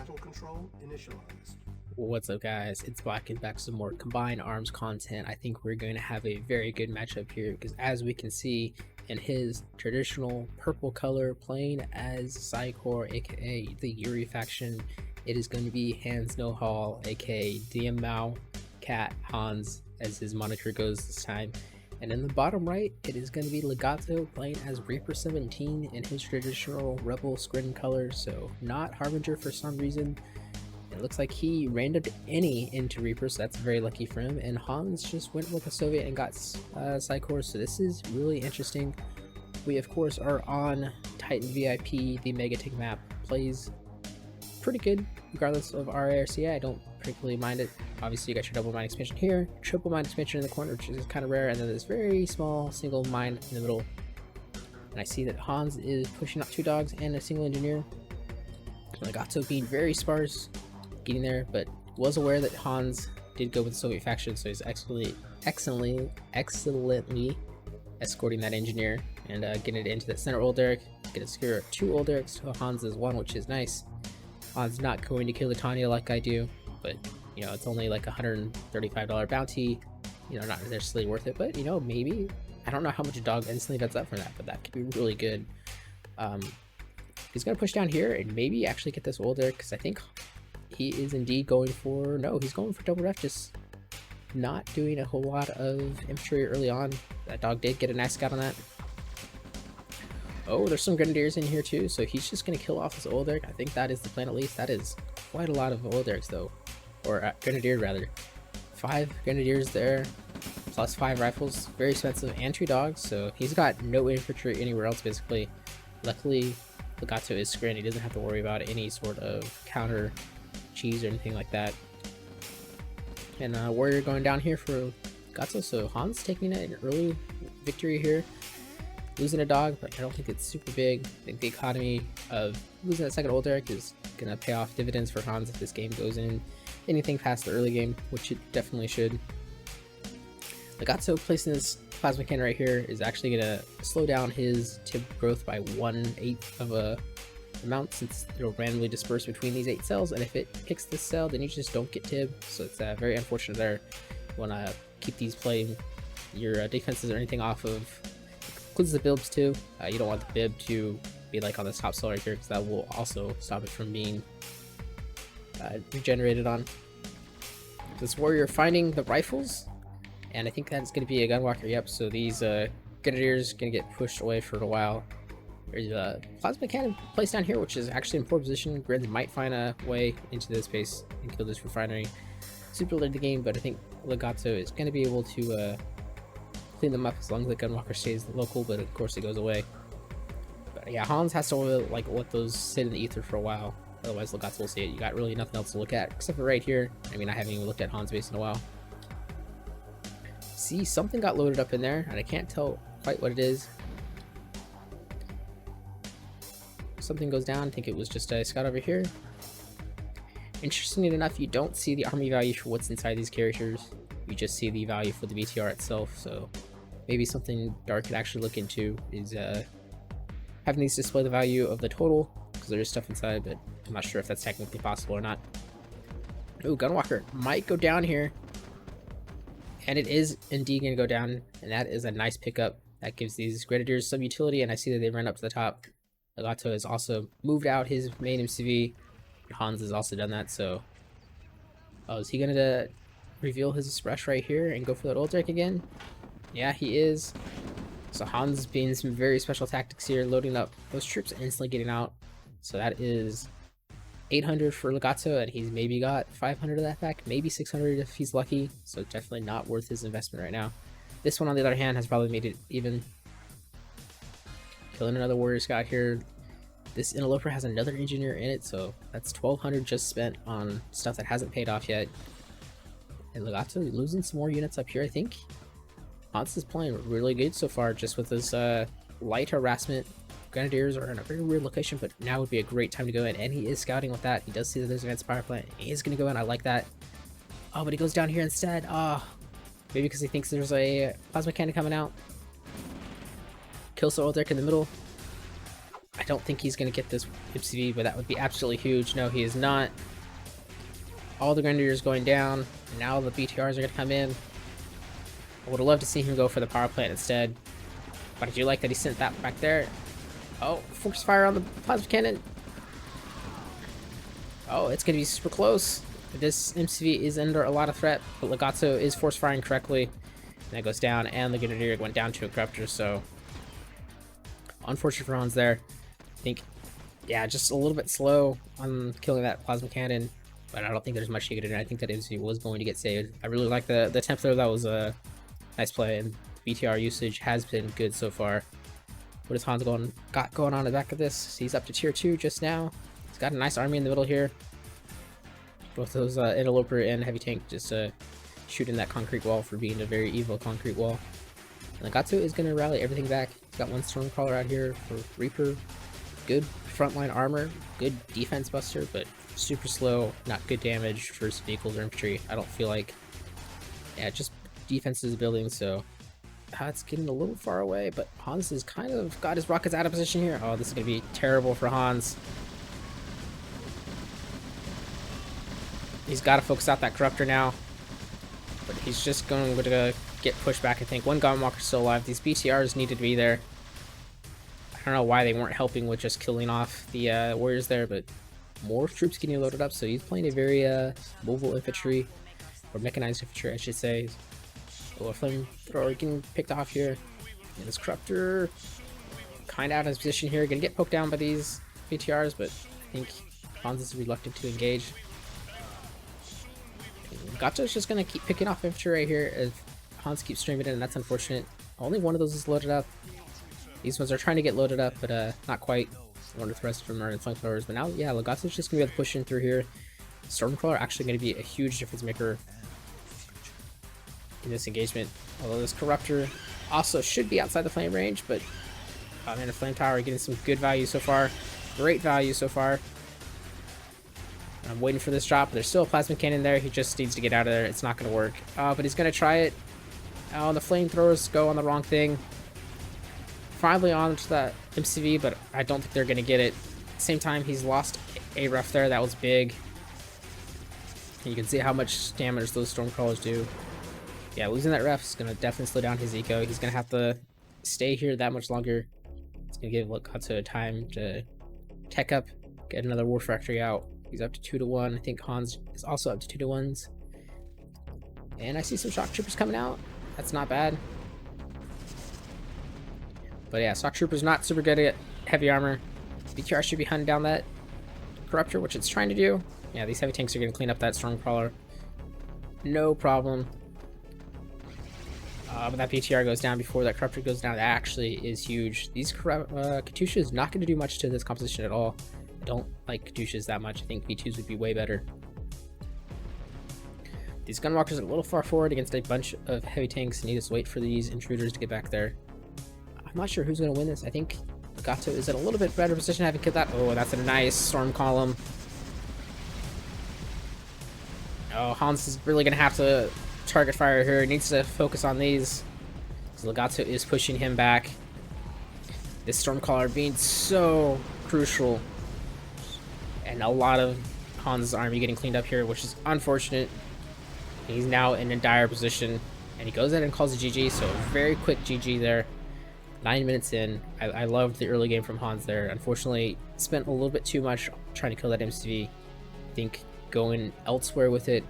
battle control initialized. What's up, guys? It's Black and back with some more combined arms content. I think we're going to have a very good matchup here because, as we can see, in his traditional purple color, playing as Psycor, aka the Yuri faction, it is going to be Hans No Hall, aka DM Mao Cat Hans, as his moniker goes this time. And in the bottom right, it is going to be Legato playing as Reaper 17 in his traditional Rebel skin color, so not Harbinger for some reason. It looks like he randomed any into Reaper, so that's very lucky for him. And Hans just went with a Soviet and got Psycor, so this is really interesting. We, of course, are on Titan VIP. The Megatic map plays pretty good, regardless of RA or CA. I don't particularly mind it. Obviously, you got your double mine expansion here, triple mine expansion in the corner, which is kind of rare, and then this very small single mine in the middle. And I see that Hans is pushing out 2 dogs and a single engineer. Legato being very sparse, getting there, but was aware that Hans did go with the Soviet faction, so he's excellently escorting that engineer and getting it into the center old Derek. Gonna secure 2 old Dereks to Hans' 1, which is nice. Hans not going to kill the Tanya like I do, but you know, it's only like a $135 bounty, you know, not necessarily worth it, but you know, maybe. I don't know how much a dog instantly vets up from that, but that could be really good. He's gonna push down here and maybe actually get this old Derek, because I think he is indeed going for, no, he's going for double ref, just not doing a whole lot of infantry early on. That dog did get a nice scout on that. Oh, there's some grenadiers in here too, so he's just gonna kill off this old Derek. I think that is the plan, at least. That is quite a lot of old Dereks though, or grenadier rather. 5 grenadiers there, plus 5 rifles, very expensive, and 2 dogs, so he's got no infantry anywhere else basically. Luckily, Legato is screen, he doesn't have to worry about any sort of counter cheese or anything like that. And warrior going down here for Legato, so Hans taking an early victory here. Losing a dog, but I don't think it's super big. I think the economy of losing that second old Derek is gonna pay off dividends for Hans if this game goes in anything past the early game, which it definitely should. Legato placing this plasma cannon right here is actually gonna slow down his tib growth by 1/8 of a amount, since it'll randomly disperse between these 8 cells, and if it picks this cell, then you just don't get tib, so it's very unfortunate there. You want to keep these playing your defenses or anything off of, includes the bibs too. You don't want the bib to be like on this top cell right here, because that will also stop it from being regenerated on. This warrior finding the rifles, and I think that's going to be a gunwalker. Yep, so these grenadiers going to get pushed away for a while. There's a plasma cannon placed down here, which is actually in poor position. Grids might find a way into this base and kill this refinery. Super late in the game, but I think Legato is going to be able to clean them up as long as the gunwalker stays local, but of course it goes away. But yeah, Hans has to like let those sit in the ether for a while, otherwise Legato will see it. You got really nothing else to look at except for right here. I mean, I haven't even looked at Hans base in a while. See, something got loaded up in there, and I can't tell quite what it is. Something goes down. I think it was just a scout over here. Interestingly enough, you don't see the army value for what's inside these characters. You just see the value for the BTR itself, so maybe something Dark could actually look into is having these display the value of the total, because there is stuff inside, but I'm not sure if that's technically possible or not. Ooh, Gunwalker might go down here, and it is indeed going to go down, and that is a nice pickup. That gives these Grenadiers some utility, and I see that they run up to the top. Legato has also moved out his main MCV. Hans has also done that, so... Oh, is he going to reveal his rush right here and go for that old Derek again? Yeah, he is. So Hans being some very special tactics here, loading up those troops and instantly getting out. So that is 800 for Legato, and he's maybe got 500 of that back, maybe 600 if he's lucky, so definitely not worth his investment right now. This one, on the other hand, has probably made it even. Killing another warrior scout here. This interloper has another engineer in it, so that's 1200 just spent on stuff that hasn't paid off yet. And Legato losing some more units up here, I think. Hans is playing really good so far, just with this light harassment. Grenadiers are in a very weird location, but now would be a great time to go in, and he is scouting with that. He does see that there's an advanced power plant. He is going to go in. I like that. Oh, but he goes down here instead. Oh, maybe because he thinks there's a plasma cannon coming out. Kills the old Derek in the middle. I don't think he's going to get this MCV, but that would be absolutely huge. No, he is not. All the Grenadiers going down. Now the BTRs are going to come in. I would have loved to see him go for the power plant instead. But I do like that he sent that back there. Oh, focus fire on the plasma cannon. Oh, it's going to be super close. This MCV is under a lot of threat, but Legato is force firing correctly. And that goes down, and the Grenadier went down to a Corruptor, so unfortunate for Hans there. I think, yeah, just a little bit slow on killing that plasma cannon, but I don't think there's much he could do. I think that MCV was going to get saved. I really like the attempt there. That was a nice play, and BTR usage has been good so far. What is Hans got going on in the back of this? He's up to tier 2 just now. He's got a nice army in the middle here. Both those interloper and heavy tank just shooting that concrete wall for being a very evil concrete wall. And Legato is going to rally everything back. He's got one Stormcrawler out here for Reaper. Good frontline armor, good defense buster, but super slow, not good damage for vehicles or infantry. I don't feel like, yeah, just defenses building, so it's getting a little far away, but Hans has kind of got his rockets out of position here. Oh, this is going to be terrible for Hans. He's got to focus out that Corruptor now, but he's just going to get pushed back, I think. One Goblin Walker's still alive. These BTRs needed to be there. I don't know why they weren't helping with just killing off the warriors there, but more troops getting loaded up, so he's playing a very mobile infantry, or mechanized infantry, I should say. Oh, a flamethrower getting picked off here. And this Corruptor kind of out of his position here. Gonna get poked down by these BTRs, but I think Hans is reluctant to engage. Gato's just gonna keep picking off infantry right here as Hans keeps streaming in, and that's unfortunate. Only one of those is loaded up. These ones are trying to get loaded up, but not quite. I wonder if the rest of them are in flamethrowers. But now, yeah, Legato's just gonna be able to push in through here. Stormcrawler actually gonna be a huge difference maker in this engagement. Although this Corruptor also should be outside the flame range, but man, the flame tower getting some good value so far. Great value so far. I'm waiting for this drop, but there's still a plasma cannon there. He just needs to get out of there. It's not going to work. But he's going to try it. Oh, the flamethrowers go on the wrong thing. Finally onto that MCV, but I don't think they're going to get it. At the same time, he's lost a ref there. That was big. And you can see how much damage those Stormcrawlers do. Yeah, losing that ref is going to definitely slow down his eco. He's going to have to stay here that much longer. It's going to give Legato time to tech up, get another War Factory out. He's up to 2-1. I think Hans is also up to 2-1s. And I see some shock troopers coming out. That's not bad. But yeah, shock troopers not super good at heavy armor. BTR should be hunting down that Corruptor, which it's trying to do. Yeah, these heavy tanks are going to clean up that Stormcrawler. No problem. But that BTR goes down before that Corruptor goes down. That actually is huge. These Katyusha is not going to do much to this composition at all. I don't like Katyushas that much. I think V2s would be way better. These Gunwalkers are a little far forward against a bunch of heavy tanks. Need to wait for these intruders to get back there. I'm not sure who's going to win this. I think Legato is in a little bit better position having killed that. Oh, that's a nice storm column. Oh, Hans is really going to have to target fire here. He needs to focus on these. Legato is pushing him back. This Stormcaller being so crucial. And a lot of Hans' army getting cleaned up here, which is unfortunate. He's now in a dire position. And he goes in and calls a GG, so a very quick GG there. 9 minutes in. I loved the early game from Hans there. Unfortunately, spent a little bit too much trying to kill that MCV. I think going elsewhere with it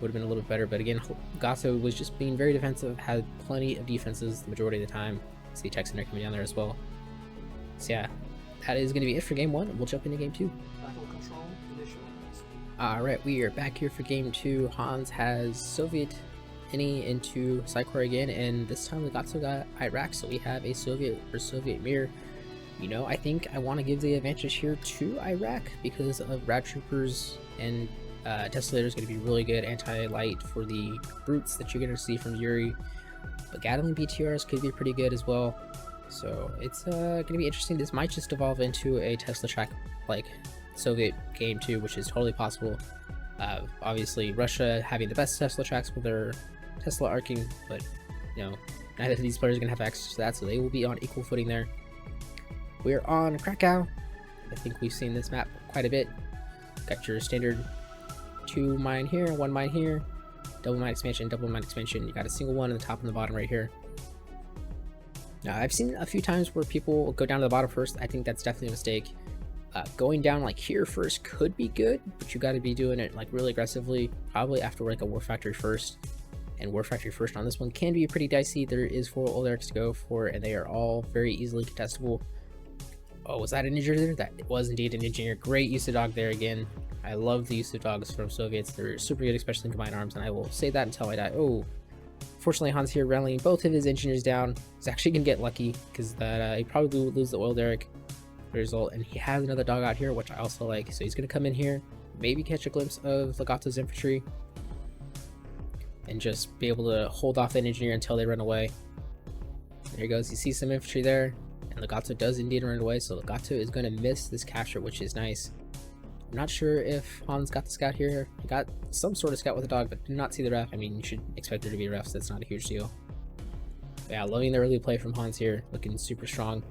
would have been a little bit better, but again, Legato was just being very defensive, had plenty of defenses the majority of the time. See Texan coming down there as well. So yeah, that is going to be it for game 1. We'll jump into game 2. Battle control initialized. Alright, we are back here for game 2. Hans has Soviet into Psychor again, and this time Legato got Iraq, so we have a Soviet or Soviet mirror. You know, I think I want to give the advantage here to Iraq because of Rad Troopers and Tesolator is going to be really good anti-light for the brutes that you're going to see from Yuri. But Gatling BTRs could be pretty good as well. So it's going to be interesting. This might just evolve into a Tesla track like Soviet game 2, which is totally possible. Obviously, Russia having the best Tesla tracks with their Tesla arcing, but you know, neither of these players are going to have access to that, so they will be on equal footing there. we're on Krakow. I think we've seen this map quite a bit. Got your standard 2 mine here, 1 mine here, double mine expansion, double mine expansion. You got a single one on the top and the bottom right here. Now, I've seen a few times where people go down to the bottom first. I think that's definitely a mistake. Going down like here first could be good, but you got to be doing it like really aggressively, probably after like a War Factory first. And War Factory first on this one can be pretty dicey. There is 4 old Erics to go for, and they are all very easily contestable. Oh, was that an engineer there? That was indeed an engineer. Great use of dog there again. I love the use of dogs from Soviets. They're super good, especially in combined arms, and I will say that until I die. Oh, fortunately, Hans here rallying both of his engineers down. He's actually gonna get lucky because that he probably would lose the oil derrick result, and he has another dog out here, which I also like. So he's gonna come in here, maybe catch a glimpse of Legato's infantry, and just be able to hold off that engineer until they run away. There he goes. You see some infantry there, and Legato does indeed run away. So Legato is going to miss this capture, which is nice. I'm not sure if Hans got the scout here. He got some sort of scout with a dog, but did not see the ref. I mean, you should expect there to be a ref, so that's not a huge deal. But yeah, loving the early play from Hans here, looking super strong.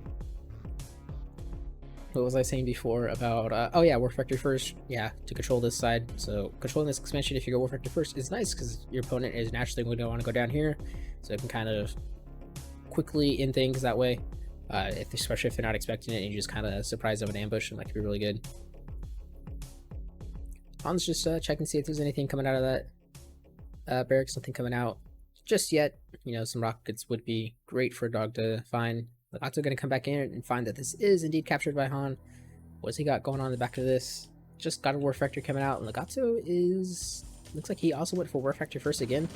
What was I saying before about, oh yeah, War Factory first, yeah, to control this side. So controlling this expansion if you go War Factory first is nice because your opponent is naturally going to want to go down here, so it can kind of quickly end things that way, especially if they're not expecting it and you just kind of surprise them with an ambush, and that could be really good. Hans just checking to see if there's anything coming out of that barracks. Nothing coming out just yet. You know, some rockets would be great for a dog to find. Legato going to come back in and find that this is indeed captured by Han. What's he got going on in the back of this? Just got a War Factory coming out, and Legato is... looks like he also went for War Factory first again.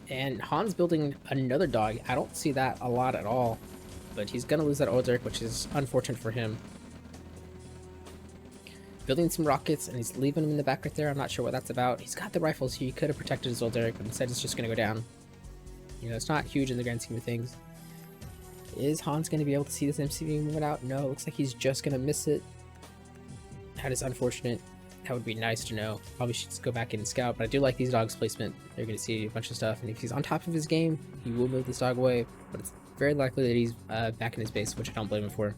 And Han's building another dog. I don't see that a lot at all, but he's going to lose that oil derrick, which is unfortunate for him. Building some rockets, and he's leaving them in the back right there. I'm not sure what that's about. He's got the rifles. He could have protected his oil derrick, but instead it's just going to go down. You know, it's not huge in the grand scheme of things. Is Hans going to be able to see this MCV moving out? No, it looks like he's just going to miss it. That is unfortunate. That would be nice to know. Probably should just go back in and scout, but I do like these dogs' placement. They're going to see a bunch of stuff, and if he's on top of his game, he will move this dog away, but it's very likely that he's back in his base, which I don't blame him for.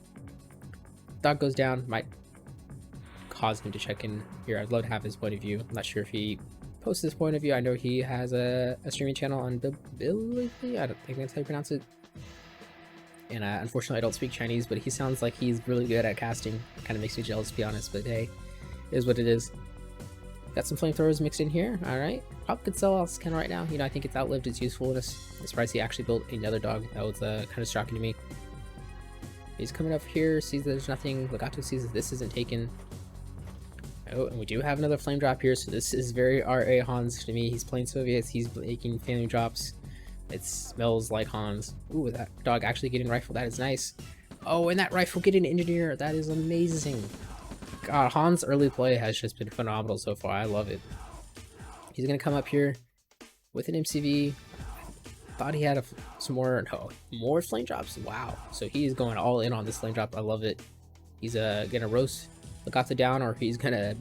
Dog goes down, might cause him to check in here. I'd love to have his point of view. I'm not sure if he post this point of view. I know he has a streaming channel on Billy. I don't think that's how you pronounce it. And unfortunately, I don't speak Chinese, but he sounds like he's really good at casting. Kind of makes me jealous, to be honest. But hey, it is what it is. Got some flamethrowers mixed in here. All right, probably could sell out Scan right now. You know, I think it's outlived its usefulness. I'm surprised he actually built another dog. That was kind of shocking to me. He's coming up here, sees that there's nothing. Legato sees that this isn't taken. Oh, and we do have another flame drop here, so this is very RA Hans to me. He's playing Soviets, he's making flame drops. It smells like Hans. Ooh, that dog actually getting rifle, that is nice. Oh, and that rifle getting engineer, that is amazing. God, Hans' early play has just been phenomenal so far. I love it. He's gonna come up here with an MCV. Thought he had some more, no, more flame drops. Wow, so he is going all in on this flame drop. I love it. He's gonna roast Legato down, or he's gonna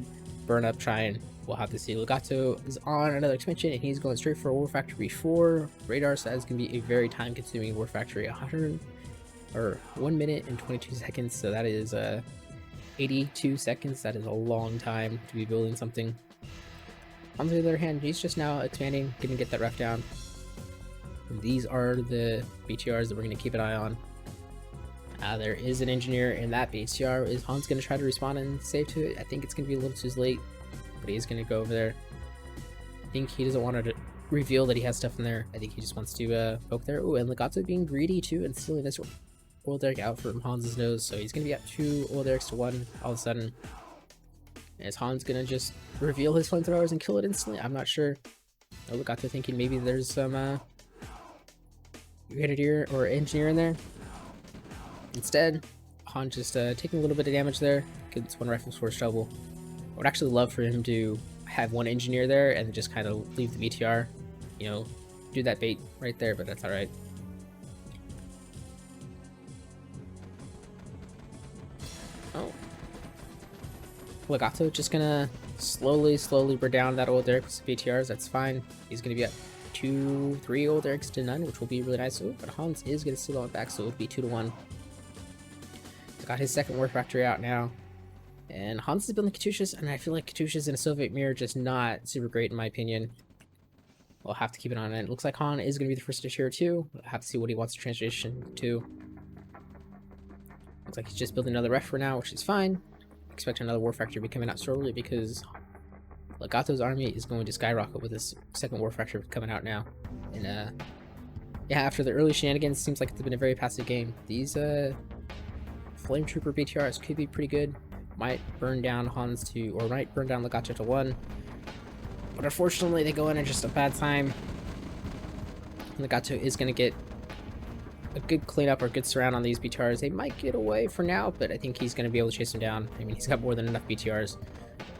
burn up trying. We'll have to see. Legato is on another expansion, and he's going straight for a War Factory 4 radar, so that is going to be a very time-consuming War Factory. 1 minute and 22 seconds, so that is 82 seconds. That is a long time to be building something. On the other hand, he's just now expanding, gonna get that ref down. And these are the BTRs that we're gonna keep an eye on. There is an engineer in that BTR. Is Hans going to try to respawn and save to it? I think it's going to be a little too late, but he is going to go over there. I think he doesn't want to reveal that he has stuff in there. I think he just wants to poke there. Ooh, and Legato being greedy too and stealing this oil derrick out from Hans's nose. So he's going to be at 2 oil derricks to 1 all of a sudden. Is Hans going to just reveal his flamethrowers and kill it instantly? I'm not sure. Oh, Legato thinking maybe there's some grenadier or engineer in there. Instead, Han just taking a little bit of damage there. Gets 1 rifle force trouble. I would actually love for him to have 1 engineer there and just kind of leave the BTR. You know, do that bait right there, but that's alright. Oh. Legato just gonna slowly burn down that oil derrick with BTRs. That's fine. He's gonna be at 3 old Erics to none, which will be really nice. Ooh, but Hans is going to steal it back, so it would be 2-1. He's got his second War Factory out now. And Hans is building Katyushas, and I feel like Katyushas in a Soviet mirror just not super great in my opinion. We'll have to keep it on it. It looks like Han is going to be the first to tier 2. We'll have to see what he wants to transition to. Looks like he's just building another ref for now, which is fine. Expect another War Factory to be coming out shortly because Legato's army is going to skyrocket with this second War Factory coming out now. And yeah, after the early shenanigans, seems like it's been a very passive game. These Flame Trooper BTRs could be pretty good. Might burn down Hans to, or might burn down Legato to 1. But unfortunately, they go in at just a bad time. Legato is going to get a good cleanup or good surround on these BTRs. They might get away for now, but I think he's going to be able to chase them down. I mean, he's got more than enough BTRs.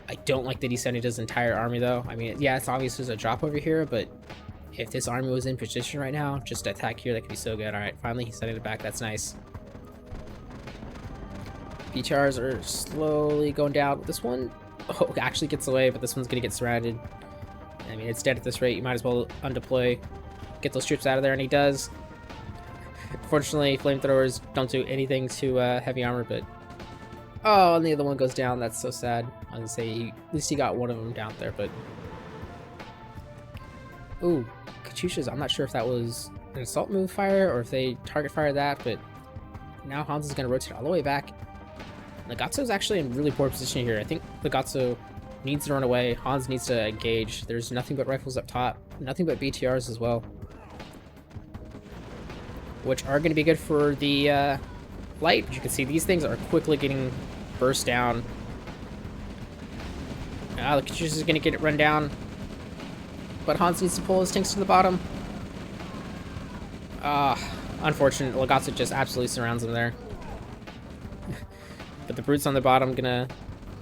I don't like that he sent his entire army, though. I mean, yeah, it's obvious there's a drop over here, but if this army was in position right now, just attack here, that could be so good. Alright, finally he's sending it back. That's nice. BTRs are slowly going down. This one, oh, actually gets away, but this one's going to get surrounded. I mean, it's dead at this rate. You might as well undeploy, get those troops out of there, and he does. Fortunately, flamethrowers don't do anything to heavy armor, but... Oh, and the other one goes down. That's so sad. I was gonna say, at least he got one of them down there, but... Ooh, Katyushas. I'm not sure if that was an assault move fire, or if they target fire that, but... Now Hans is going to rotate all the way back. Legato's actually in really poor position here. I think Legato needs to run away. Hans needs to engage. There's nothing but rifles up top. Nothing but BTRs as well. Which are going to be good for the light. As you can see, these things are quickly getting burst down. The Katyushas is going to get it run down. But Hans needs to pull his tanks to the bottom. Unfortunate. Legato just absolutely surrounds him there. But the brutes on the bottom gonna...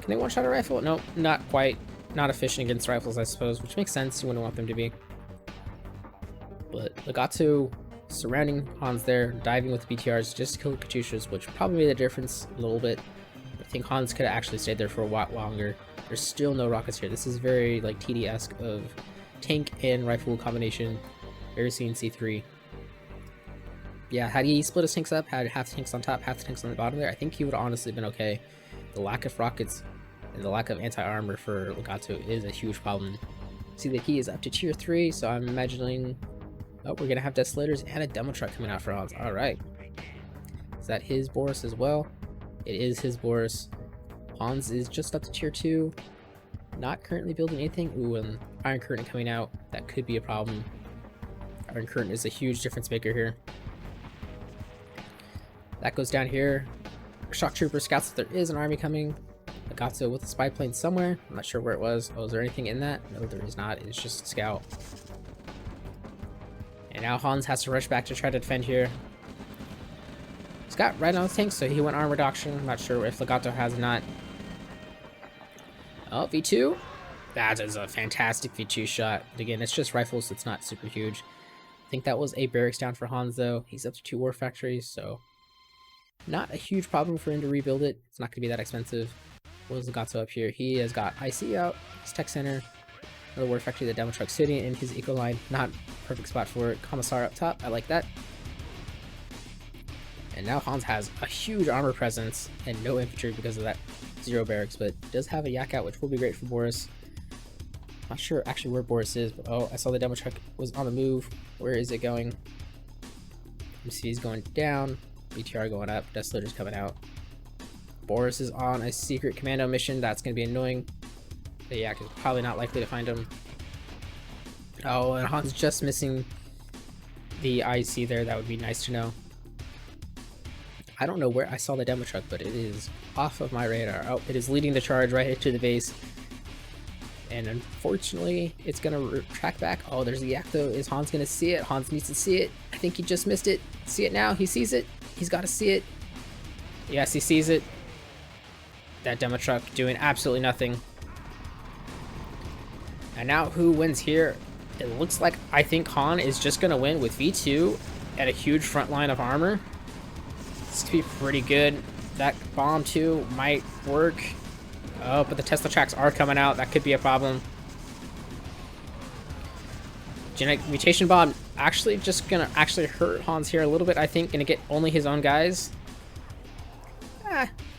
Can they one-shot a rifle? Nope, not quite. Not efficient against rifles, I suppose, which makes sense. You wouldn't want them to be. But Legato surrounding Hans there, diving with the BTRs just to kill Katyushas, which probably made a difference a little bit. I think Hans could have actually stayed there for a while longer. There's still no rockets here. This is very like TD-esque of tank and rifle combination. Very CNC3. Yeah, had he split his tanks up, had half the tanks on top, half the tanks on the bottom there, I think he would have honestly been okay. The lack of rockets and the lack of anti-armor for Legato is a huge problem. See that he is up to tier 3, so I'm imagining... Oh, we're going to have Desolators and a demo truck coming out for Hans. Alright. Is that his Boris as well? It is his Boris. Hans is just up to tier 2. Not currently building anything. Ooh, and Iron Curtain coming out. That could be a problem. Iron Curtain is a huge difference maker here. That goes down here. Shock Trooper scouts that there is an army coming. Legato with a spy plane somewhere. I'm not sure where it was. Oh, is there anything in that? No, there is not. It's just a scout. And now Hans has to rush back to try to defend here. He's got right on his tanks, so he went armor reduction. I'm not sure if Legato has or not. Oh, V2. That is a fantastic V2 shot. But again, it's just rifles, so it's not super huge. I think that was a barracks down for Hans, though. He's up to 2 war factories, so... Not a huge problem for him to rebuild it. It's not going to be that expensive. What is Legato up here? He has got IC out, his tech center, another war factory, the demo truck sitting in his eco line. Not perfect spot for it. Commissar up top. I like that. And now Hans has a huge armor presence and no infantry because of that 0 barracks, but does have a yak out, which will be great for Boris. Not sure actually where Boris is, but oh, I saw the demo truck was on the move. Where is it going? Let me see, he's going down. BTR going up, Desolator's coming out. Boris is on a secret commando mission. That's going to be annoying. The yak is probably not likely to find him. Oh, and Hans just missing the IC there. That would be nice to know. I don't know where I saw the demo truck, but it is off of my radar. Oh, it is leading the charge right into the base. And unfortunately, it's going to track back. Oh, there's the yak though. Is Hans going to see it? Hans needs to see it. I think he just missed it. See it now. He sees it. He's got to see it. Yes, he sees it. That demo truck doing absolutely nothing. And now who wins here? It looks like I think Han is just going to win with V2 at a huge front line of armor. This could be pretty good. That bomb too might work. Oh, but the Tesla tracks are coming out. That could be a problem. Genetic Mutation Bomb actually just gonna hurt Hans here a little bit, I think. Gonna get only his own guys.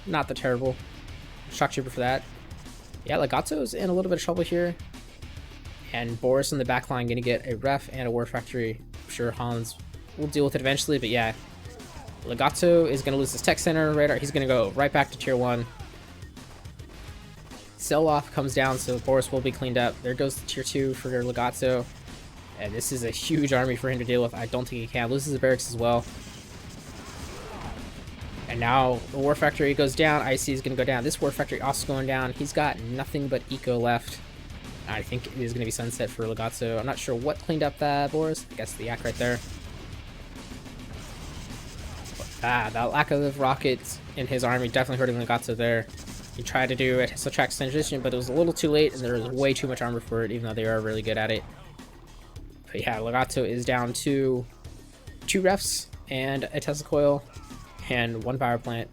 Not the terrible. Shock Trooper for that. Yeah, Legato's in a little bit of trouble here. And Boris in the back line gonna get a ref and a War Factory. I'm sure Hans will deal with it eventually, but yeah. Legato is gonna lose his tech center radar. He's gonna go right back to tier 1. Sell-off comes down, so Boris will be cleaned up. There goes the tier 2 for Legato. And this is a huge army for him to deal with. I don't think he can. Loses the barracks as well. And now the War Factory goes down. IC is going to go down. This War Factory also going down. He's got nothing but eco left. I think it is going to be sunset for Legato. I'm not sure what cleaned up that Boris. I guess the yak right there. But, that lack of rockets in his army definitely hurting Legato there. He tried to do a Tesla transition, but it was a little too late, and there was way too much armor for it, even though they are really good at it. But yeah, Legato is down to 2 refs and a Tesla coil and 1 power plant,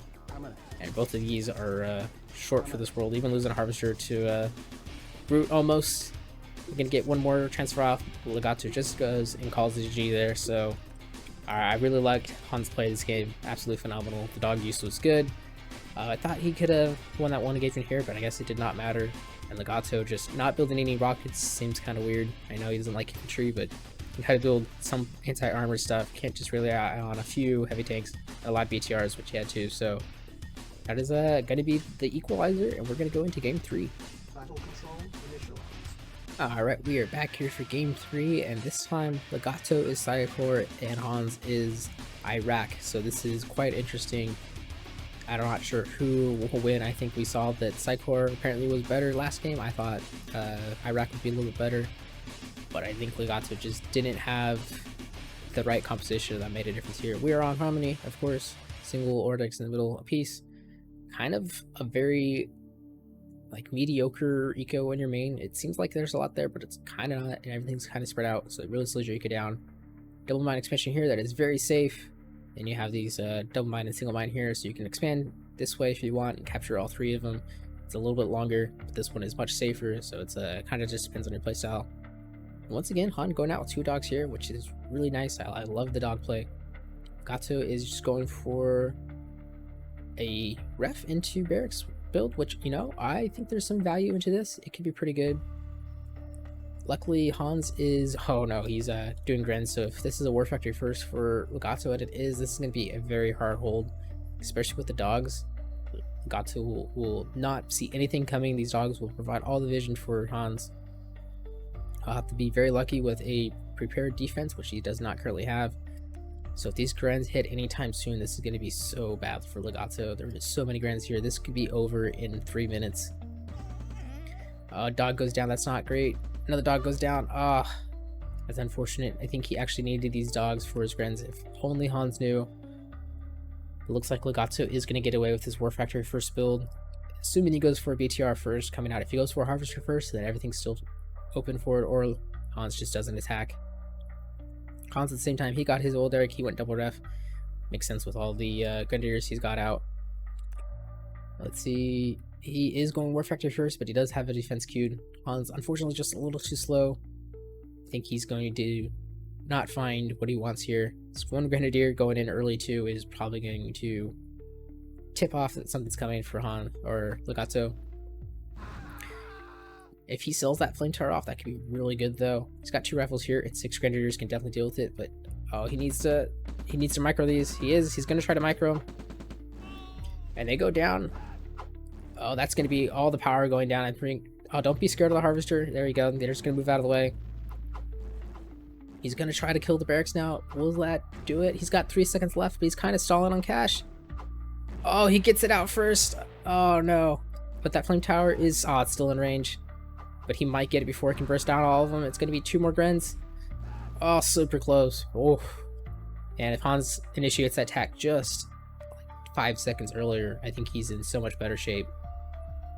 and both of these are short for this world. Even losing a harvester to Brute almost. We're gonna get one more transfer off. Legato just goes and calls the GG there. So I really liked Hans' play this game. Absolutely phenomenal. The dog use was good. I thought he could have won that one engagement here, but I guess it did not matter. And Legato just not building any rockets seems kind of weird. I know he doesn't like infantry, but you gotta build some anti-armor stuff. Can't just rely on a few heavy tanks, a lot of BTRs, which he had too. So that is gonna be the equalizer, and we're gonna go into game 3. Battle control initialized. Alright, we are back here for game 3, and this time Legato is Psychor and Hans is Iraq. So this is quite interesting. I'm not sure who will win. I think we saw that Psychor apparently was better last game. I thought Iraq would be a little bit better, but I think Legato just didn't have the right composition that made a difference here. We are on Harmony, of course. Single Ordex in the middle, a piece. Kind of a very like mediocre eco in your main. It seems like there's a lot there, but it's kind of not, and everything's kind of spread out, so it really slows your eco down. Double mine expansion here that is very safe. Then you have these double mine and single mine here, so you can expand this way if you want and capture all 3 of them. It's a little bit longer, but this one is much safer, so it's kind of just depends on your playstyle. Once again, Han going out with 2 dogs here, which is really nice. I love the dog play. Gato is just going for a ref into barracks build, which, you know, I think there's some value into this. It could be pretty good. Luckily, Hans is... Oh no, he's doing Gren, so if this is a War Factory first for Legato, and it is, this is going to be a very hard hold, especially with the dogs. Legato will not see anything coming. These dogs will provide all the vision for Hans. I'll have to be very lucky with a prepared defense, which he does not currently have. So if these Grens hit anytime soon, this is going to be so bad for Legato. There are just so many Grens here. This could be over in 3 minutes. Dog goes down. That's not great. Another dog goes down. That's unfortunate. I think he actually needed these dogs for his Grens. If only Hans knew. It looks like Legato is going to get away with his War Factory first build. Assuming he goes for a BTR first coming out. If he goes for a Harvester first, then everything's still open for it, or Hans just doesn't attack. Hans at the same time, he got his old Eric, he went double ref. Makes sense with all the Grenadiers he's got out. Let's see, he is going War Factory first, but he does have a defense queued. Hans unfortunately just a little too slow. I think he's going to not find what he wants here. So 1 Grenadier going in early too is probably going to tip off that something's coming for Han or Legato. If he sells that flame tower off, that could be really good though. He's got 2 rifles here, and 6 Grenadiers can definitely deal with it, but he needs to micro these. He's gonna try to micro them. And they go down. Oh, that's gonna be all the power going down, I think. Oh, don't be scared of the harvester. There you go. They're just gonna move out of the way. He's gonna try to kill the barracks now. Will that do it? He's got 3 seconds left, but he's kind of stalling on cash. Oh, he gets it out first. Oh no. But that flame tower is it's still in range. But he might get it before it can burst down all of them. It's going to be 2 more Grens. Oh, super close. Oh. And if Hans initiates that attack just 5 seconds earlier, I think he's in so much better shape.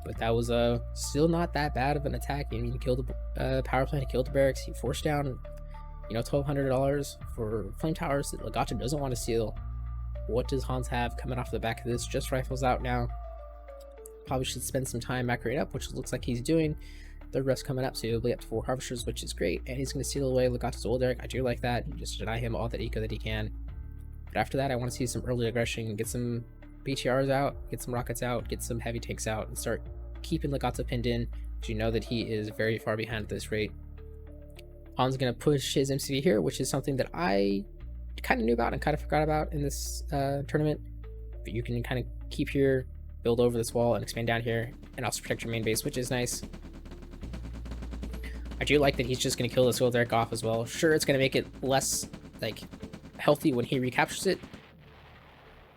But that was still not that bad of an attack. I mean, he killed the power plant, he killed the barracks, he forced down, $1,200 for flame towers that Legato doesn't want to steal. What does Hans have coming off the back of this? Just rifles out now. Probably should spend some time macroing up, which looks like he's doing. third ref's coming up, so he'll be up to 4 harvesters, which is great. And he's going to steal away Legato's old Eric. I do like that. Just deny him all that eco that he can. But after that, I want to see some early aggression, get some BTRs out, get some rockets out, get some heavy tanks out, and start keeping Legato pinned in, because you know that he is very far behind at this rate. Han's going to push his MCV here, which is something that I kind of knew about and kind of forgot about in this tournament. But you can kind of keep here, build over this wall, and expand down here, and also protect your main base, which is nice. I do like that he's just going to kill this old Eric off as well. Sure, it's going to make it less like healthy when he recaptures it,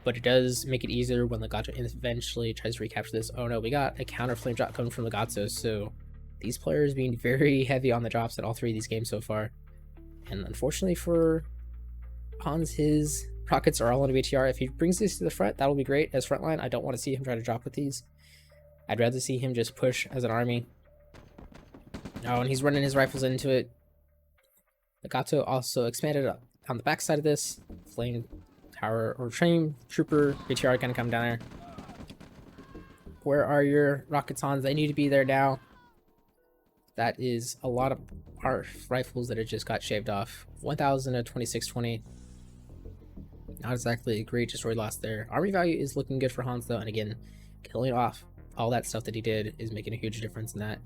but it does make it easier when Legato eventually tries to recapture this. Oh no, we got a counter flame drop coming from Legato, so these players being very heavy on the drops at all 3 of these games so far. And unfortunately for Hans, his rockets are all on a BTR. If he brings these to the front, that'll be great as frontline. I don't want to see him try to drop with these. I'd rather see him just push as an army. Oh, and he's running his rifles into it. Legato also expanded up on the backside of this. Flame tower or train trooper BTR gonna come down there. Where are your rockets, Hans? They need to be there now. That is a lot of our rifles that have just got shaved off. 1,000 at 2620. Not exactly a great destroyed loss there. Army value is looking good for Hans though, and again, killing off all that stuff that he did is making a huge difference in that.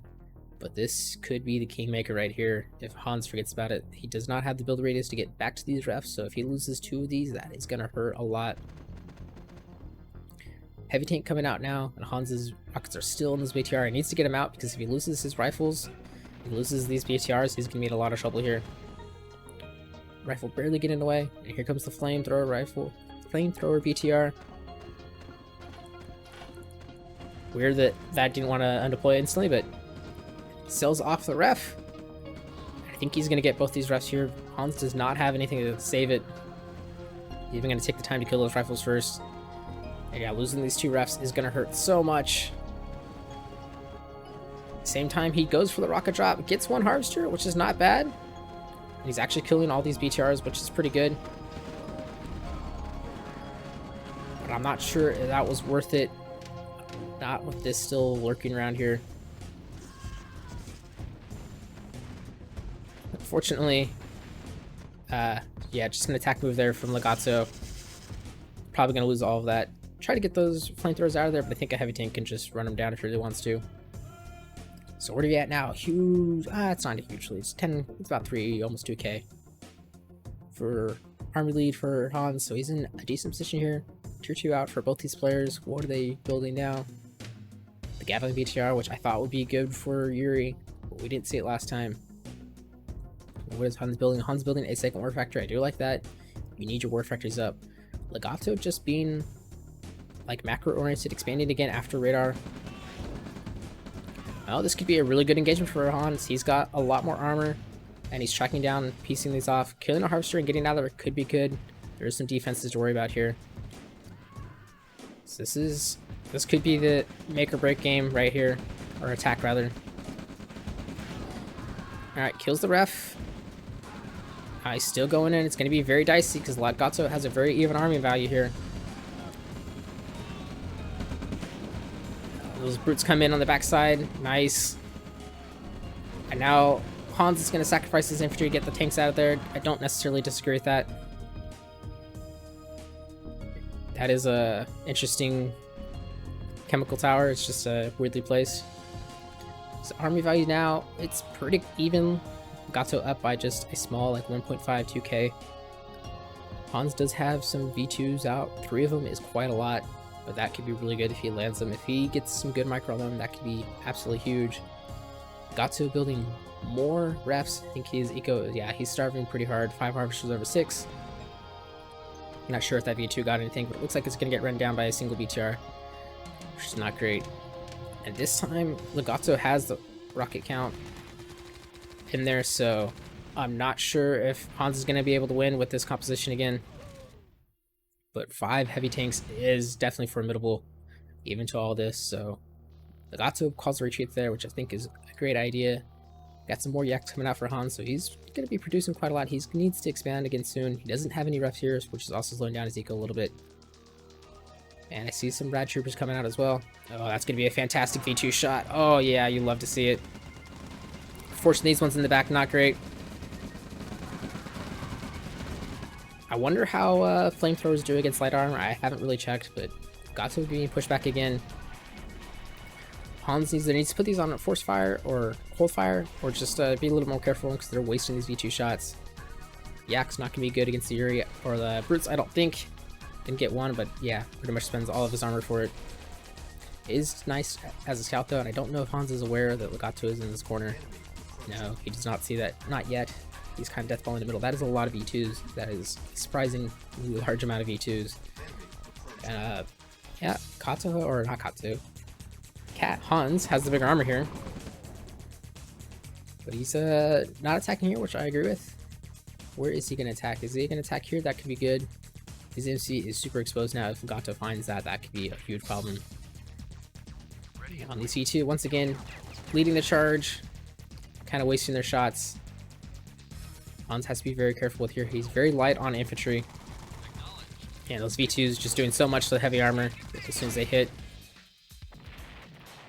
But this could be the kingmaker right here if Hans forgets about it. He does not have the build radius to get back to these refs, so if he loses 2 of these, that is going to hurt a lot. Heavy tank coming out now, and Hans's rockets are still in this BTR. He needs to get him out, because if he loses his rifles, he loses these BTRs, he's going to be in a lot of trouble here. Rifle barely getting away, and here comes the flamethrower rifle. Flamethrower BTR. Weird that that didn't want to undeploy instantly, but sells off the ref. I think he's going to get both these refs here. Hans does not have anything to save it. He's even going to take the time to kill those rifles first. And yeah, losing these 2 refs is going to hurt so much. Same time, he goes for the rocket drop, gets 1 harvester, which is not bad. And he's actually killing all these BTRs, which is pretty good. But I'm not sure if that was worth it. Not with this still lurking around here. Unfortunately, yeah, just an attack move there from Legato. Probably going to lose all of that. Try to get those flamethrowers out of there, but I think a heavy tank can just run them down if he really wants to. So where are we at now? Huge. It's not a huge lead. It's 10. It's about 3, almost 2k for army lead for Hans. So he's in a decent position here. Tier 2 out for both these players. What are they building now? The Gatling BTR, which I thought would be good for Yuri, but we didn't see it last time. What is Hans building? Hans building a second war factory. I do like that. You need your war factories up. Legato just being like macro oriented, expanding again after radar. Well, this could be a really good engagement for Hans. He's got a lot more armor, and he's tracking down and piecing these off. Killing a harvester and getting out of there could be good. There's some defenses to worry about here. So this could be the make or break game right here, or attack rather. All right, kills the ref. He's still going in. It's going to be very dicey because Legato has a very even army value here. Those brutes come in on the backside. Nice. And now Hans is going to sacrifice his infantry to get the tanks out of there. I don't necessarily disagree with that. That is a interesting chemical tower. It's just weirdly placed. So army value now, it's pretty even. Legato up by just a small, like 1.52k. Hans does have some V2s out. 3 of them is quite a lot, but that could be really good if he lands them. If he gets some good micro on them, that could be absolutely huge. Legato building more refs. I think his eco, yeah, he's starving pretty hard. 5 harvesters over 6. I'm not sure if that V2 got anything, but it looks like it's going to get run down by a single BTR, which is not great. And this time, Legato has the rocket count in there, so I'm not sure if Hans is going to be able to win with this composition again. But 5 heavy tanks is definitely formidable, even to all this. So Legato calls a retreat there, which I think is a great idea. Got some more yaks coming out for Hans, so he's going to be producing quite a lot. He needs to expand again soon. He doesn't have any refs here, which is also slowing down his eco a little bit. And I see some rad troopers coming out as well. Oh, that's going to be a fantastic V2 shot. Oh yeah, you love to see it. Forcing these ones in the back, not great. I wonder how flamethrowers do against light armor. I haven't really checked, but Legato being pushed back again. Hans needs to put these on force fire or hold fire, or just be a little more careful because they're wasting these V2 shots. Yak's not going to be good against the Yuri or the Brutes, I don't think. Didn't get one, but yeah, pretty much spends all of his armor for it. It is nice as a scout though, and I don't know if Hans is aware that Legato is in this corner. No, he does not see that. Not yet. He's kind of deathball in the middle. That is a lot of V2s. That is a surprisingly large amount of V2s. And yeah, Kato, or not Kato. Hans has the bigger armor here. But he's not attacking here, which I agree with. Where is he going to attack? Is he going to attack here? That could be good. His MC is super exposed now. If Legato finds that, that could be a huge problem. On these V2, once again, leading the charge. Kind of wasting their shots. Hans has to be very careful with here. He's very light on infantry. And those V2s just doing so much to the heavy armor as soon as they hit.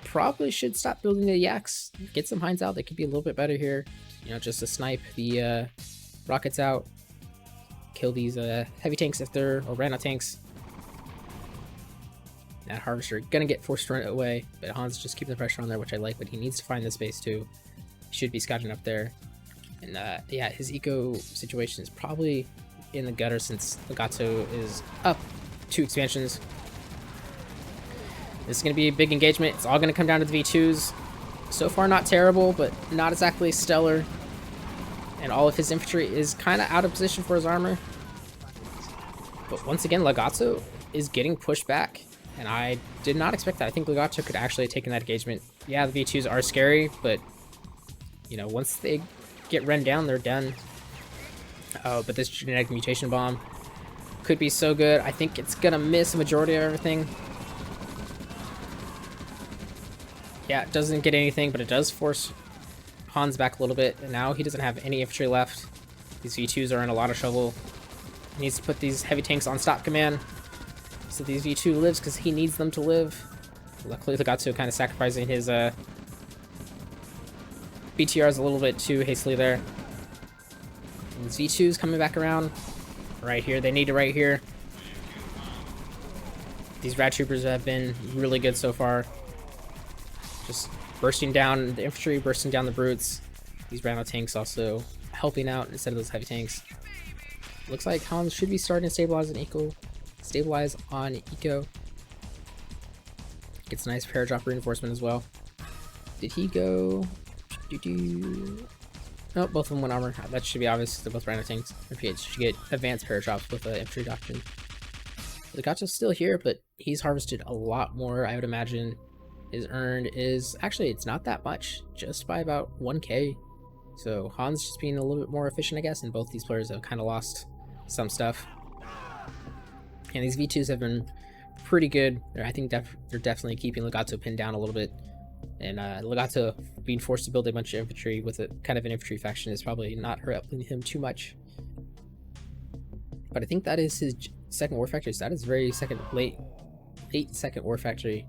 Probably should stop building the Yaks. Get some Hinds out. They could be a little bit better here. You know, just to snipe the rockets out. Kill these heavy tanks if they're Orana tanks. That Harvester gonna get forced run away, but Hans just keeping the pressure on there, which I like, but he needs to find the space too. He should be scouting up there. And yeah, his eco situation is probably in the gutter since Legato is up 2 expansions. This is going to be a big engagement. It's all going to come down to the V2s. So far not terrible, but not exactly stellar. And all of his infantry is kind of out of position for his armor. But once again, Legato is getting pushed back. And I did not expect that. I think Legato could actually have taken that engagement. Yeah, the V2s are scary, but you know, once they get run down, they're done. Oh, but this genetic mutation bomb could be so good. I think it's gonna miss a majority of everything. Yeah, it doesn't get anything, but it does force Hans back a little bit. And now he doesn't have any infantry left. These V2s are in a lot of trouble. He needs to put these heavy tanks on stop command so these V2 lives because he needs them to live. Luckily, Legato kind of sacrificing his BTRs a little bit too hastily there. And these V2s coming back around right here. They need it right here. These Rad Troopers have been really good so far. Just bursting down the infantry, bursting down the Brutes. These Rhino tanks also helping out instead of those heavy tanks. Looks like Hans should be starting to stabilize on eco. Gets a nice paradrop reinforcement as well. Did he go? Oh, both of them went armor. That should be obvious. They're both Rhino tanks. MPH should get advanced paradrops with the infantry doctrine. Legato's still here, but he's harvested a lot more, I would imagine. His earned is actually, it's not that much, just by about 1k. So Hans just being a little bit more efficient, I guess, and both these players have kind of lost some stuff. And these V2s have been pretty good. I think they're definitely keeping Legato pinned down a little bit. And Legato being forced to build a bunch of infantry with a kind of an infantry faction is probably not helping him too much. But I think that is his second war factory. So that is very late second war factory.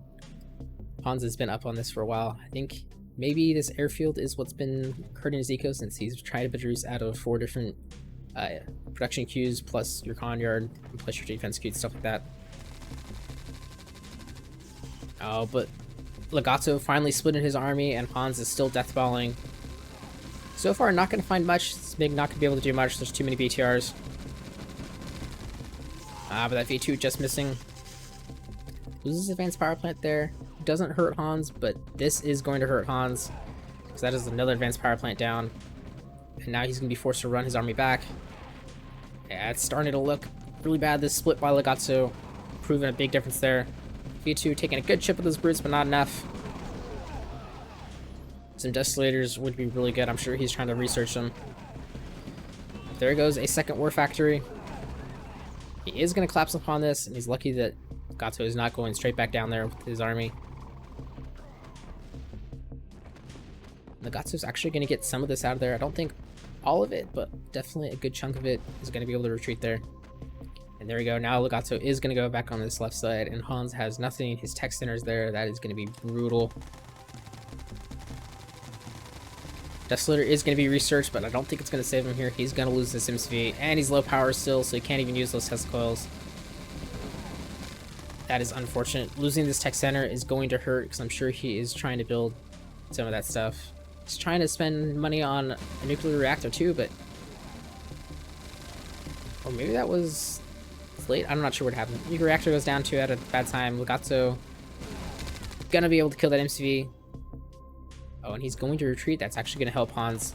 Hans has been up on this for a while. I think maybe this airfield is what's been hurting his eco since he's trying to produce out of 4 different production queues plus your con yard and plus your defense queues, stuff like that. Oh, but Legato finally split in his army and Hans is still deathballing. So far not going to find much. It's big, not going to be able to do much. There's too many BTRs. But that V2 just missing. Loses advanced power plant there. Doesn't hurt Hans, but this is going to hurt Hans because that is another advanced power plant down. And now he's going to be forced to run his army back. Yeah, it's starting to look really bad. This split by Legato, proving a big difference there. V2 taking a good chip of those Brutes, but not enough. Some Desolators would be really good. I'm sure he's trying to research them. There goes a second war factory. He is going to collapse upon this, and he's lucky that Legato is not going straight back down there with his army. Legato's actually going to get some of this out of there. I don't think all of it, but definitely a good chunk of it is going to be able to retreat there. And there we go. Now Legato is going to go back on this left side, and Hans has nothing. His tech center's there. That is going to be brutal. Desolator is going to be researched, but I don't think it's going to save him here. He's going to lose this MCV, and he's low power still, so he can't even use those Tesla coils. That is unfortunate. Losing this tech center is going to hurt, because I'm sure he is trying to build some of that stuff. He's trying to spend money on a nuclear reactor too, but... Or maybe that was late? I'm not sure what happened. Nuclear reactor goes down too at a bad time. Legato gonna be able to kill that MCV. Oh, and he's going to retreat. That's actually going to help Hans.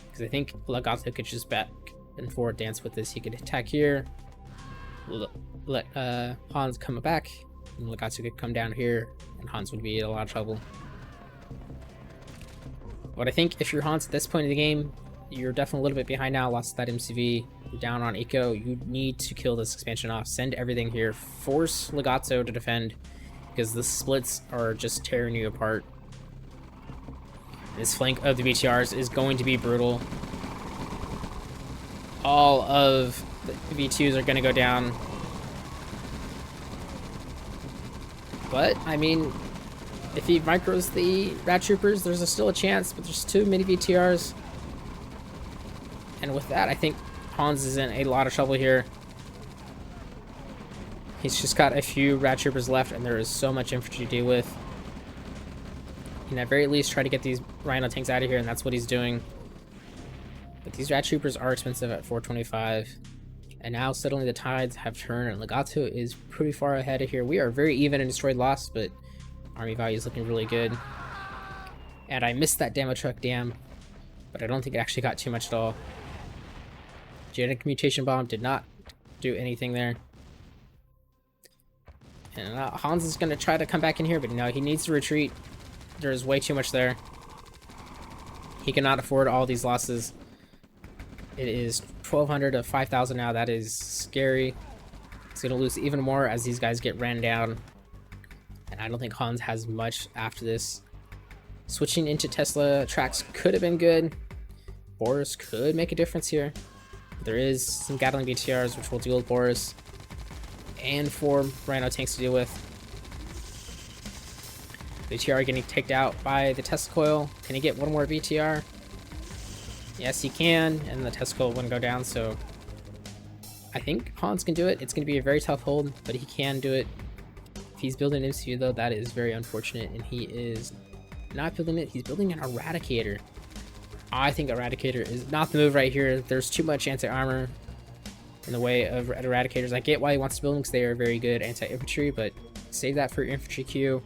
Because I think Legato could just back and forward dance with this. He could attack here. Let Hans come back. And Legato could come down here. And Hans would be in a lot of trouble. But I think if you're Hans at this point in the game, you're definitely a little bit behind now. Lost that MCV. You're down on eco. You need to kill this expansion off. Send everything here. Force Legato to defend. Because the splits are just tearing you apart. This flank of the VTRs is going to be brutal. All of the V2s are going to go down. But, I mean, if he micros the Rat Troopers, there's still a chance, but there's too many VTRs. And with that, I think Hans is in a lot of trouble here. He's just got a few Rat Troopers left, and there is so much infantry to deal with. And at very least, try to get these Rhino tanks out of here, and that's what he's doing. But these Rat Troopers are expensive at 425. And now suddenly the tides have turned, and Legato is pretty far ahead of here. We are very even in destroyed loss, but army value is looking really good. And I missed that demo truck dam, but I don't think it actually got too much at all. Genetic mutation bomb did not do anything there. And Hans is going to try to come back in here, but no, he needs to retreat. There's way too much there. He cannot afford all these losses. It is 1,200 to 5,000 now. That is scary. He's going to lose even more as these guys get ran down. And I don't think Hans has much after this. Switching into Tesla tracks could have been good. Boris could make a difference here. There is some Gatling BTRs, which will deal with Boris. And 4 Rhino tanks to deal with. BTR getting taken out by the Tesla coil. Can he get one more BTR? Yes, he can. And the Tesla coil wouldn't go down, so... I think Hans can do it. It's going to be a very tough hold, but he can do it. If he's building an MCU, though, that is very unfortunate. And he is not building it. He's building an Eradicator. I think Eradicator is not the move right here. There's too much anti-armor in the way of Eradicators. I get why he wants to build them because they are very good anti-infantry, but save that for your infantry queue.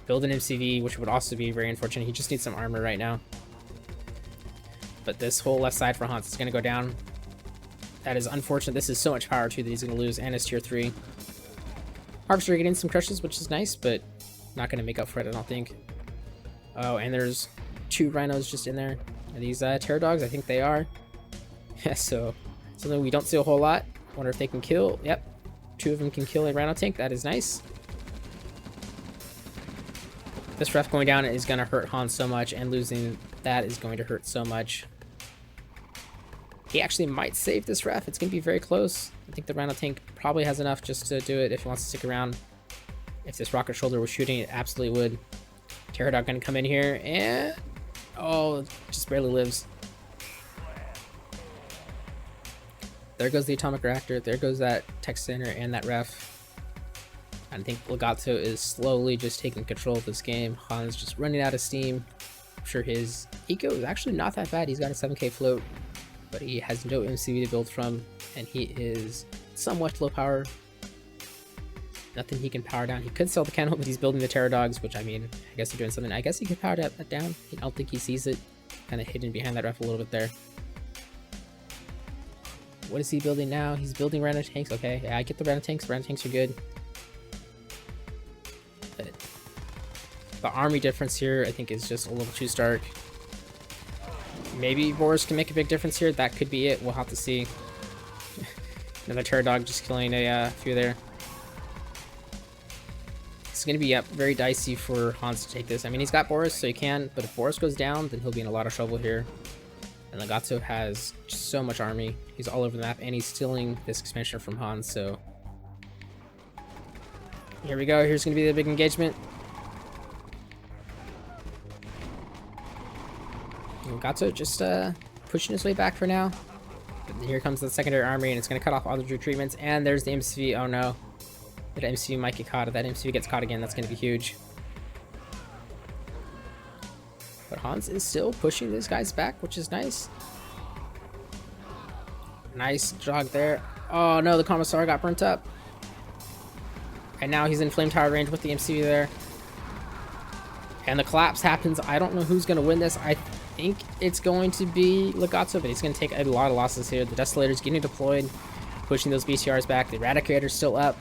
Build an MCV, which would also be very unfortunate. He just needs some armor right now. But this whole left side for Hans is going to go down. That is unfortunate. This is so much power, too, that he's going to lose, and his tier 3. Harvester getting some crushes, which is nice, but not going to make up for it, I don't think. Oh, and there's 2 rhinos just in there. Are these terror dogs? I think they are. Yeah, so something we don't see a whole lot. Wonder if they can kill. Yep. 2 of them can kill a rhino tank. That is nice. This ref going down is going to hurt Hans so much, and losing that is going to hurt so much. He actually might save this ref. It's going to be very close. I think the rhino tank probably has enough just to do it if he wants to stick around. If this rocket shoulder was shooting, it absolutely would. Terror dog going to come in here, and... oh, just barely lives. There goes the atomic reactor. There goes that tech center and that ref. I think Legato is slowly just taking control of this game. Hans just running out of steam. I'm sure his eco is actually not that bad. He's got a 7k float, but he has no MCV to build from, and he is somewhat low power. Nothing he can power down. He could sell the cannon, but he's building the terror dogs, which, I mean, I guess he's doing something. I guess he could power that down. I don't think he sees it. Kind of hidden behind that ref a little bit there. What is he building now? He's building rhino tanks. Okay, yeah, I get the rhino tanks. Rhino tanks are good. But the army difference here, I think, is just a little too stark. Maybe Boris can make a big difference here. That could be it. We'll have to see. Another terror dog just killing a few there. It's going to be very dicey for Hans to take this. I mean, he's got Boris, so he can, but if Boris goes down, then he'll be in a lot of trouble here. And Legato has just so much army. He's all over the map, and he's stealing this expansion from Hans, so... here we go. Here's going to be the big engagement. Legato just pushing his way back for now. But here comes the secondary armory, and it's going to cut off all the retreatments. And there's the MCV. Oh no. That MCV might get caught. If that MCV gets caught again, that's going to be huge. But Hans is still pushing these guys back, which is nice. Nice jog there. Oh no, the Commissar got burnt up. And now he's in Flame Tower range with the MCV there. And the collapse happens. I don't know who's going to win this. I think it's going to be Legato, but he's going to take a lot of losses here. The Desolator's getting deployed, pushing those BTRs back. The Eradicator's still up.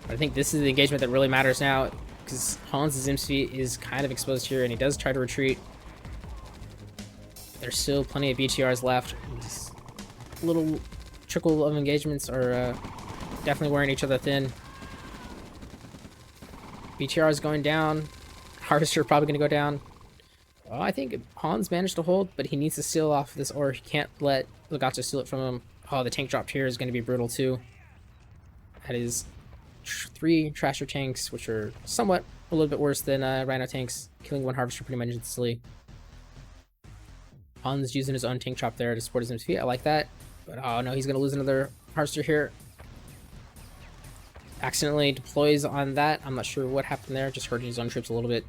But I think this is the engagement that really matters now, because Hans' MCV is kind of exposed here, and he does try to retreat. There's still plenty of BTRs left. Just a little trickle of engagements are definitely wearing each other thin. BTR is going down. Harvester probably going to go down. Oh, I think Hans managed to hold, but he needs to steal off this, or he can't let Legato steal it from him. Oh, the tank drop here is going to be brutal too. That is 3 Trasher tanks, which are somewhat a little bit worse than Rhino tanks, killing 1 Harvester pretty much instantly. Hans using his own tank drop there to support his MCV. I like that. But oh no, he's going to lose another Harvester here. Accidentally deploys on that. I'm not sure what happened there. Just hurting his own troops a little bit.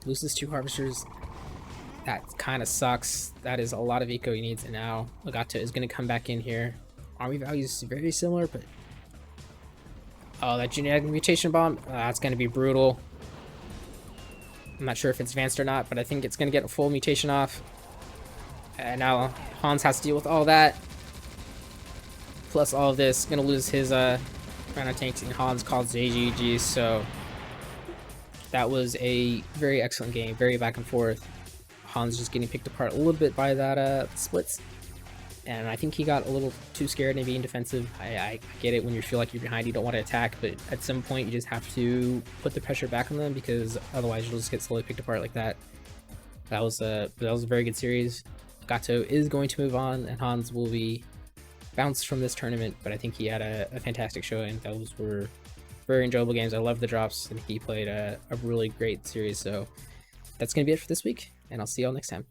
Loses 2 Harvesters. That kind of sucks. That is a lot of eco he needs. And now Legato is going to come back in here. Army value is very similar, but... Oh, that genetic mutation bomb. That's going to be brutal. I'm not sure if it's advanced or not, but I think it's going to get a full mutation off. And now Hans has to deal with all that. Plus all of this. Going to lose his... Rhino tanks, and Hans calls JGG, so that was a very excellent game, very back and forth. Hans just getting picked apart a little bit by that splits, and I think he got a little too scared and being defensive. I get it when you feel like you're behind, you don't want to attack, but at some point you just have to put the pressure back on them, because otherwise you'll just get slowly picked apart like that. That was a very good series. Legato is going to move on, and Hans will be bounced from this tournament, but I think he had a fantastic showing. Those were very enjoyable games. I love the drops, and he played a really great series. So that's going to be it for this week, and I'll see you all next time.